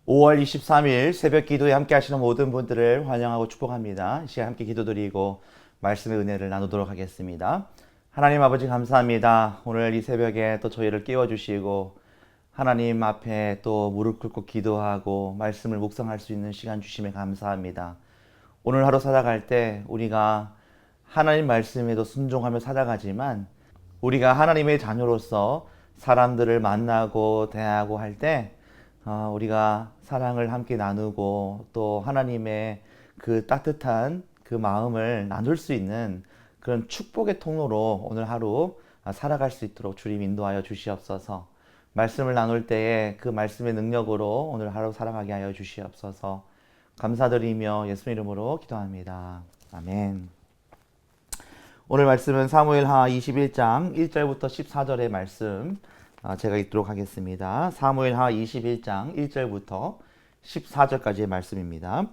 (5월 23일) 새벽 기도에 함께 하시는 모든 분들을 환영하고 축복합니다. 이 시간 함께 기도드리고 말씀의 은혜를 나누도록 하겠습니다. 하나님 아버지 감사합니다. 오늘 이 새벽에 또 저희를 깨워주시고 하나님 앞에 또 무릎 꿇고 기도하고 말씀을 묵상할 수 있는 시간 주심에 감사합니다. 오늘 하루 살아갈 때 우리가 하나님 말씀에도 순종하며 살아가지만 우리가 하나님의 자녀로서 사람들을 만나고 대하고 할 때 우리가 사랑을 함께 나누고 또 하나님의 그 따뜻한 그 마음을 나눌 수 있는 그런 축복의 통로로 오늘 하루 살아갈 수 있도록 주님 인도하여 주시옵소서. 말씀을 나눌 때에 그 말씀의 능력으로 오늘 하루 살아가게 하여 주시옵소서. 감사드리며 예수님 이름으로 기도합니다. 아멘. 오늘 말씀은 사무엘하 21장 1절부터 14절의 말씀 제가 읽도록 하겠습니다. 사무엘하 21장 1절부터 14절까지의 말씀입니다.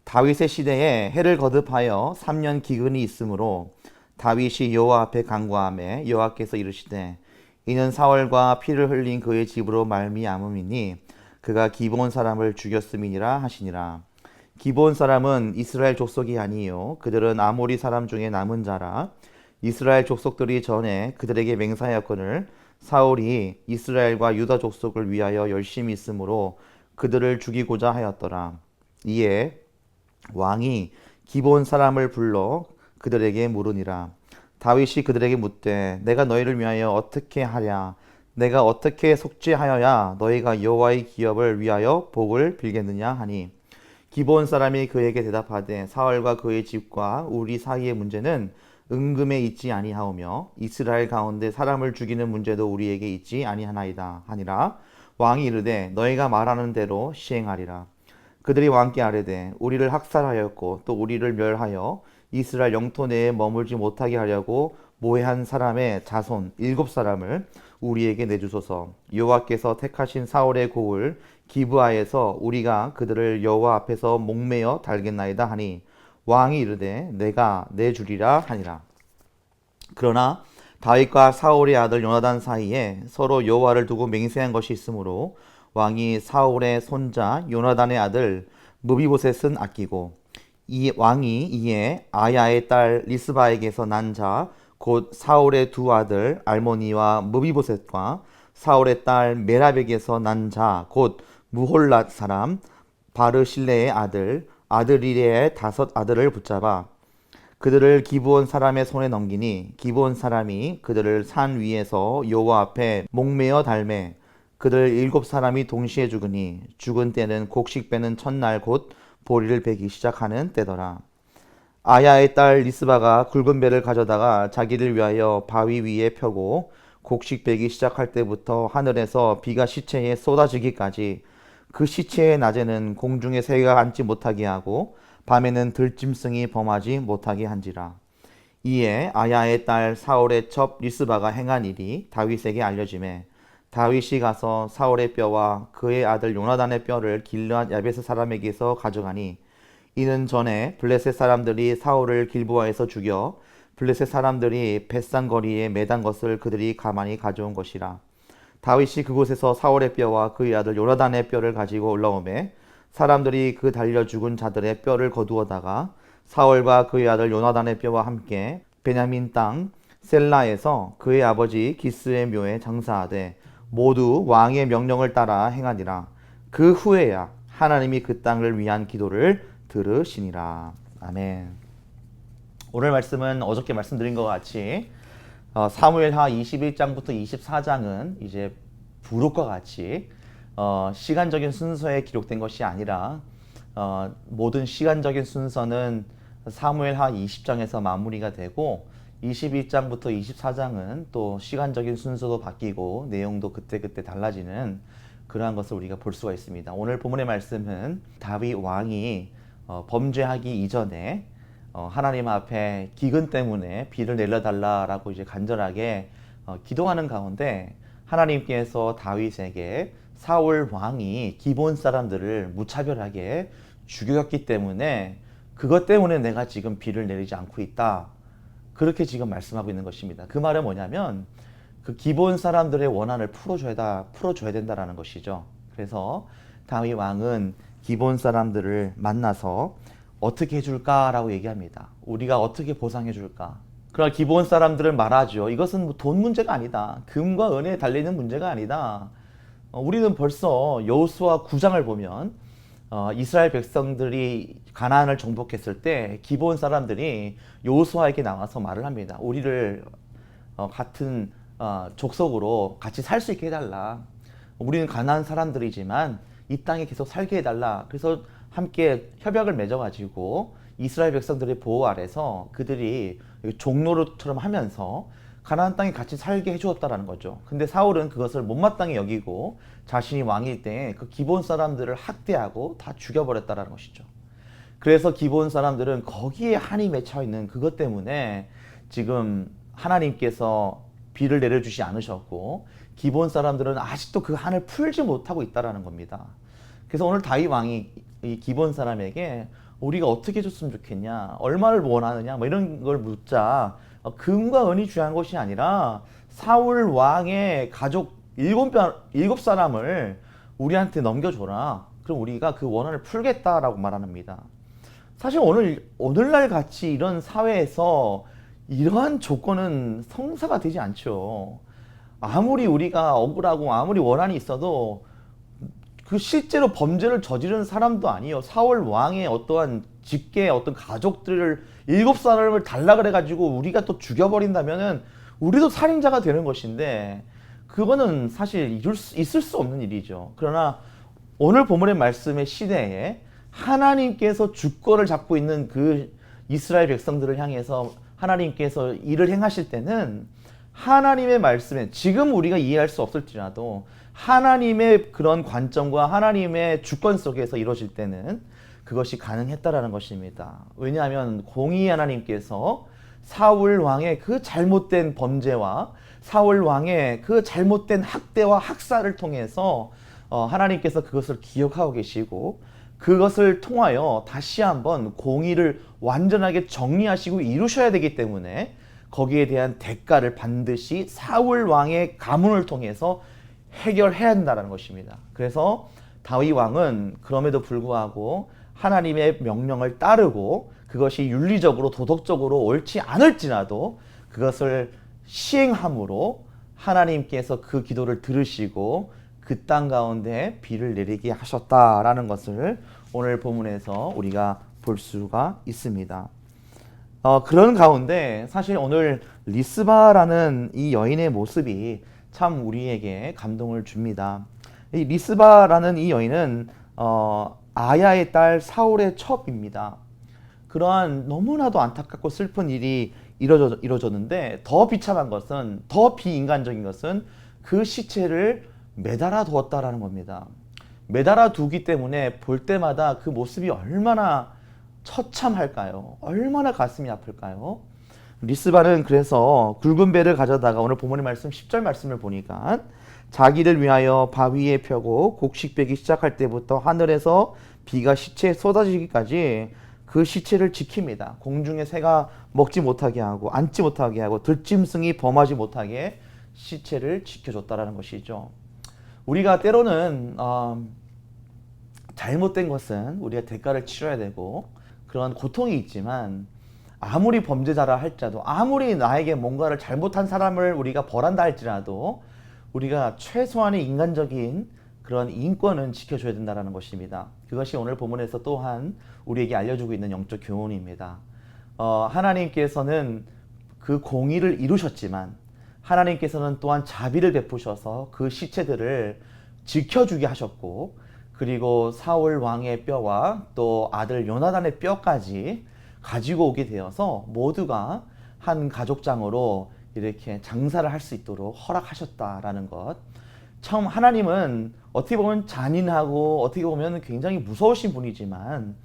다윗의 시대에 해를 거듭하여 3년 기근이 있으므로 다윗이 여호와 앞에 간구하매 여호와께서 이르시되 이는 사울과 피를 흘린 그의 집으로 말미암음이니 그가 기브온 사람을 죽였음이니라 하시니라. 기브온 사람은 이스라엘 족속이 아니요 그들은 아모리 사람 중에 남은 자라. 이스라엘 족속들이 전에 그들에게 맹세하였거늘 사울이 이스라엘과 유다 족속을 위하여 열심히 있으므로 그들을 죽이고자 하였더라. 이에 왕이 기브온 사람을 불러 그들에게 물으니라. 다윗이 그들에게 묻되 내가 너희를 위하여 어떻게 하랴? 내가 어떻게 속죄하여야 너희가 여호와의 기업을 위하여 복을 빌겠느냐 하니 기브온 사람이 그에게 대답하되 사울과 그의 집과 우리 사이의 문제는 은금에 있지 아니하오며 이스라엘 가운데 사람을 죽이는 문제도 우리에게 있지 아니하나이다 하니라. 왕이 이르되 너희가 말하는 대로 시행하리라. 그들이 왕께 아뢰되 우리를 학살하였고 또 우리를 멸하여 이스라엘 영토 내에 머물지 못하게 하려고 모해한 사람의 자손 7사람을 우리에게 내주소서. 여호와께서 택하신 사울의 고을 기브아에서 우리가 그들을 여호와 앞에서 목매어 달겠나이다 하니 왕이 이르되 내가 내주리라 하니라. 그러나 다윗과 사울의 아들 요나단 사이에 서로 여호와를 두고 맹세한 것이 있으므로 왕이 사울의 손자 요나단의 아들 무비보셋은 아끼고 이 왕이 이에 아야의 딸 리스바에게서 난 자 곧 사울의 두 아들 알모니와 무비보셋과 사울의 딸 메랍에게서 난 자 곧 무홀랏 사람 바르실레의 아들 아드리레의 5 아들을 붙잡아 그들을 기브온 사람의 손에 넘기니 기브온 사람이 그들을 산 위에서 여호와 앞에 목매어 달매 그들 7사람이 동시에 죽으니 죽은 때는 곡식 빼는 첫날 곧 보리를 베기 시작하는 때더라. 아야의 딸 리스바가 굵은 배를 가져다가 자기를 위하여 바위 위에 펴고 곡식 베기 시작할 때부터 하늘에서 비가 시체에 쏟아지기까지 그 시체의 낮에는 공중에 새가 앉지 못하게 하고 밤에는 들짐승이 범하지 못하게 한지라. 이에 아야의 딸 사울의 첩 리스바가 행한 일이 다윗에게 알려지매 다윗이 가서 사울의 뼈와 그의 아들 요나단의 뼈를 길르앗 야베스 사람에게서 가져가니 이는 전에 블레셋 사람들이 사울을 길보아에서 죽여 블레셋 사람들이 벳산 거리에 매단 것을 그들이 가만히 가져온 것이라. 다윗이 그곳에서 사울의 뼈와 그의 아들 요나단의 뼈를 가지고 올라오매 사람들이 그 달려 죽은 자들의 뼈를 거두어다가 사울과 그의 아들 요나단의 뼈와 함께 베냐민 땅 셀라에서 그의 아버지 기스의 묘에 장사하되 모두 왕의 명령을 따라 행하니라. 그 후에야 하나님이 그 땅을 위한 기도를 들으시니라. 아멘. 오늘 말씀은 어저께 말씀드린 것 같이 사무엘하 21장부터 24장은 이제 부록과 같이 시간적인 순서에 기록된 것이 아니라 모든 시간적인 순서는 사무엘하 20장에서 마무리가 되고 21장부터 24장은 또 시간적인 순서도 바뀌고 내용도 그때그때 달라지는 그러한 것을 우리가 볼 수가 있습니다. 오늘 본문의 말씀은 다윗 왕이 범죄하기 이전에 하나님 앞에 기근 때문에 비를 내려달라라고 이제 간절하게 기도하는 가운데 하나님께서 다윗에게 사울 왕이 기본 사람들을 무차별하게 죽였기 때문에 그것 때문에 내가 지금 비를 내리지 않고 있다. 그렇게 지금 말씀하고 있는 것입니다. 그 말은 뭐냐면 그 기본 사람들의 원한을 풀어줘야 된다라는 것이죠. 그래서 다윗 왕은 기본 사람들을 만나서 어떻게 해줄까라고 얘기합니다. 우리가 어떻게 보상해줄까? 그러나 기본 사람들을 말하죠. 이것은 뭐 돈 문제가 아니다. 금과 은혜에 달리는 문제가 아니다. 우리는 벌써 여호수아 9장을 보면 이스라엘 백성들이 가나안을 정복했을 때 기본 사람들이 여호수아에게 나와서 말을 합니다. 우리를 같은 족속으로 같이 살 수 있게 해달라. 우리는 가나안 사람들이지만 이 땅에 계속 살게 해달라. 그래서 함께 협약을 맺어가지고 이스라엘 백성들의 보호 아래서 그들이 종노릇처럼 하면서 가나안 땅에 같이 살게 해주었다라는 거죠. 근데 사울은 그것을 못마땅히 여기고 자신이 왕일 때 그 기본 사람들을 학대하고 다 죽여버렸다라는 것이죠. 그래서 기본 사람들은 거기에 한이 맺혀 있는 그것 때문에 지금 하나님께서 비를 내려주지 않으셨고 기본 사람들은 아직도 그 한을 풀지 못하고 있다라는 겁니다. 그래서 오늘 다윗 왕이 이 기본 사람에게 우리가 어떻게 해줬으면 좋겠냐, 얼마를 원하느냐, 뭐 이런 걸 묻자. 금과 은이 중요한 것이 아니라 사울 왕의 가족 7사람을 우리한테 넘겨줘라. 그럼 우리가 그 원한을 풀겠다라고 말합니다. 사실 오늘날 같이 이런 사회에서 이러한 조건은 성사가 되지 않죠. 아무리 우리가 억울하고 아무리 원한이 있어도 그 실제로 범죄를 저지른 사람도 아니에요. 사울 왕의 어떠한 직계 어떤 가족들을 7사람을 달라 그래가지고 우리가 또 죽여버린다면은 우리도 살인자가 되는 것인데 그거는 사실 있을 수 없는 일이죠. 그러나 오늘 본문의 말씀의 시대에 하나님께서 주권을 잡고 있는 그 이스라엘 백성들을 향해서 하나님께서 일을 행하실 때는 하나님의 말씀에 지금 우리가 이해할 수 없을지라도 하나님의 그런 관점과 하나님의 주권 속에서 이루어질 때는 그것이 가능했다라는 것입니다. 왜냐하면 공의 하나님께서 사울 왕의 그 잘못된 범죄와 사울 왕의 그 잘못된 학대와 학살을 통해서 하나님께서 그것을 기억하고 계시고 그것을 통하여 다시 한번 공의를 완전하게 정리하시고 이루셔야 되기 때문에 거기에 대한 대가를 반드시 사울 왕의 가문을 통해서 해결해야 한다는 것입니다. 그래서 다윗 왕은 그럼에도 불구하고 하나님의 명령을 따르고 그것이 윤리적으로 도덕적으로 옳지 않을지라도 그것을 시행함으로 하나님께서 그 기도를 들으시고 그 땅 가운데 비를 내리게 하셨다라는 것을 오늘 본문에서 우리가 볼 수가 있습니다. 그런 가운데 사실 오늘 리스바라는 이 여인의 모습이 참 우리에게 감동을 줍니다. 이 리스바라는 이 여인은 아야의 딸 사울의 첩입니다. 그러한 너무나도 안타깝고 슬픈 일이 이루어졌는데 더 비참한 것은, 더 비인간적인 것은 그 시체를 매달아 두었다라는 겁니다. 매달아 두기 때문에 볼 때마다 그 모습이 얼마나 처참할까요? 얼마나 가슴이 아플까요? 리스바는 그래서 굵은 배를 가져다가 오늘 본문의 말씀 10절 말씀을 보니까 자기를 위하여 바위에 펴고 곡식 베기 시작할 때부터 하늘에서 비가 시체에 쏟아지기까지 그 시체를 지킵니다. 공중에 새가 먹지 못하게 하고 앉지 못하게 하고 들짐승이 범하지 못하게 시체를 지켜줬다라는 것이죠. 우리가 때로는 잘못된 것은 우리가 대가를 치러야 되고 그런 고통이 있지만 아무리 범죄자라 할지라도 아무리 나에게 뭔가를 잘못한 사람을 우리가 벌한다 할지라도 우리가 최소한의 인간적인 그런 인권은 지켜줘야 된다는 것입니다. 그것이 오늘 본문에서 또한 우리에게 알려주고 있는 영적 교훈입니다. 하나님께서는 그 공의를 이루셨지만 하나님께서는 또한 자비를 베푸셔서 그 시체들을 지켜주게 하셨고 그리고 사울 왕의 뼈와 또 아들 요나단의 뼈까지 가지고 오게 되어서 모두가 한 가족장으로 이렇게 장사를 할 수 있도록 허락하셨다라는 것. 참 하나님은 어떻게 보면 잔인하고 어떻게 보면 굉장히 무서우신 분이지만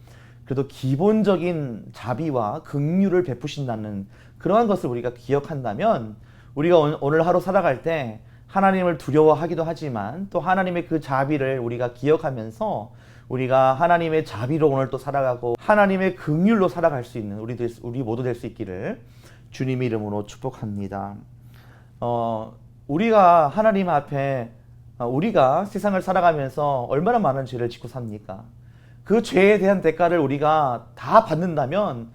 그래도 기본적인 자비와 긍휼을 베푸신다는 그러한 것을 우리가 기억한다면 우리가 오늘 하루 살아갈 때 하나님을 두려워하기도 하지만 또 하나님의 그 자비를 우리가 기억하면서 우리가 하나님의 자비로 오늘 또 살아가고 하나님의 긍휼로 살아갈 수 있는 우리 모두 될 수 있기를 주님의 이름으로 축복합니다. 우리가 하나님 앞에 우리가 세상을 살아가면서 얼마나 많은 죄를 짓고 삽니까? 그 죄에 대한 대가를 우리가 다 받는다면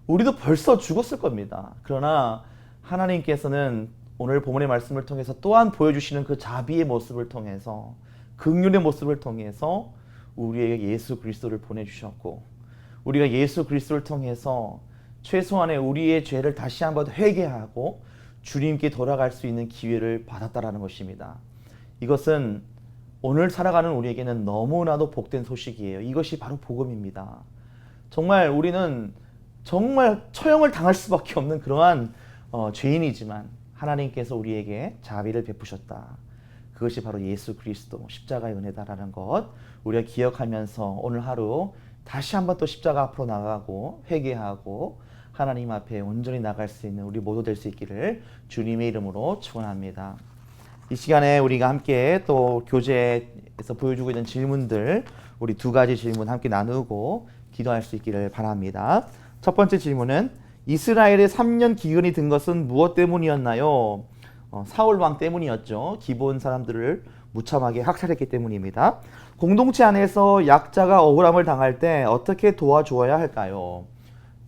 우리도 벌써 죽었을 겁니다. 그러나 하나님께서는 오늘 본문의 말씀을 통해서 또한 보여주시는 그 자비의 모습을 통해서 긍휼의 모습을 통해서 우리에게 예수 그리스도를 보내주셨고 우리가 예수 그리스도를 통해서 최소한의 우리의 죄를 다시 한번 회개하고 주님께 돌아갈 수 있는 기회를 받았다라는 것입니다. 이것은 오늘 살아가는 우리에게는 너무나도 복된 소식이에요. 이것이 바로 복음입니다. 정말 우리는 정말 처형을 당할 수밖에 없는 그러한 죄인이지만 하나님께서 우리에게 자비를 베푸셨다. 그것이 바로 예수 그리스도 십자가의 은혜다라는 것 우리가 기억하면서 오늘 하루 다시 한번 또 십자가 앞으로 나가고 회개하고 하나님 앞에 온전히 나갈 수 있는 우리 모두 될 수 있기를 주님의 이름으로 축원합니다. 이 시간에 우리가 함께 또 교재에서 보여주고 있는 질문들 우리 두 가지 질문 함께 나누고 기도할 수 있기를 바랍니다. 첫 번째 질문은 이스라엘의 3년 기근이 든 것은 무엇 때문이었나요? 사울 왕 때문이었죠. 기본 사람들을 무참하게 학살했기 때문입니다. 공동체 안에서 약자가 억울함을 당할 때 어떻게 도와주어야 할까요?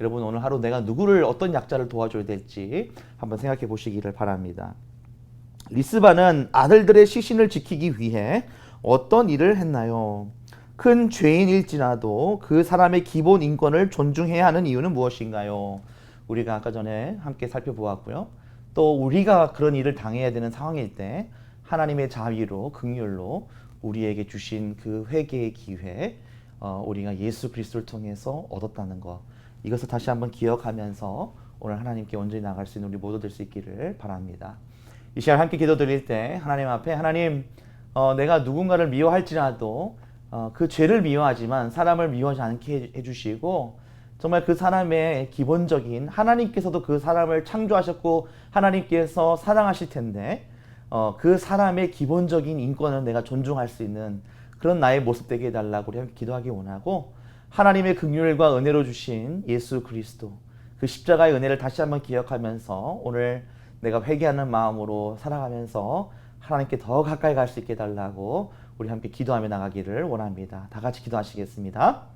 여러분 오늘 하루 내가 누구를 어떤 약자를 도와줘야 될지 한번 생각해 보시기를 바랍니다. 리스바는 아들들의 시신을 지키기 위해 어떤 일을 했나요? 큰 죄인일지라도 그 사람의 기본 인권을 존중해야 하는 이유는 무엇인가요? 우리가 아까 전에 함께 살펴보았고요. 또 우리가 그런 일을 당해야 되는 상황일 때 하나님의 자비로 긍휼로 우리에게 주신 그 회개의 기회 우리가 예수 그리스도를 통해서 얻었다는 것 이것을 다시 한번 기억하면서 오늘 하나님께 온전히 나갈 수 있는 우리 모두 될 수 있기를 바랍니다. 이 시간 함께 기도 드릴 때 하나님 앞에 하나님 내가 누군가를 미워할지라도 그 죄를 미워하지만 사람을 미워하지 않게 해주시고 정말 그 사람의 기본적인 하나님께서도 그 사람을 창조하셨고 하나님께서 사랑하실 텐데 그 사람의 기본적인 인권은 내가 존중할 수 있는 그런 나의 모습 되게 해달라고 우리 함께 기도하기 원하고 하나님의 긍휼과 은혜로 주신 예수 그리스도 그 십자가의 은혜를 다시 한번 기억하면서 오늘 내가 회개하는 마음으로 살아가면서 하나님께 더 가까이 갈 수 있게 해달라고 우리 함께 기도하며 나가기를 원합니다. 다 같이 기도하시겠습니다.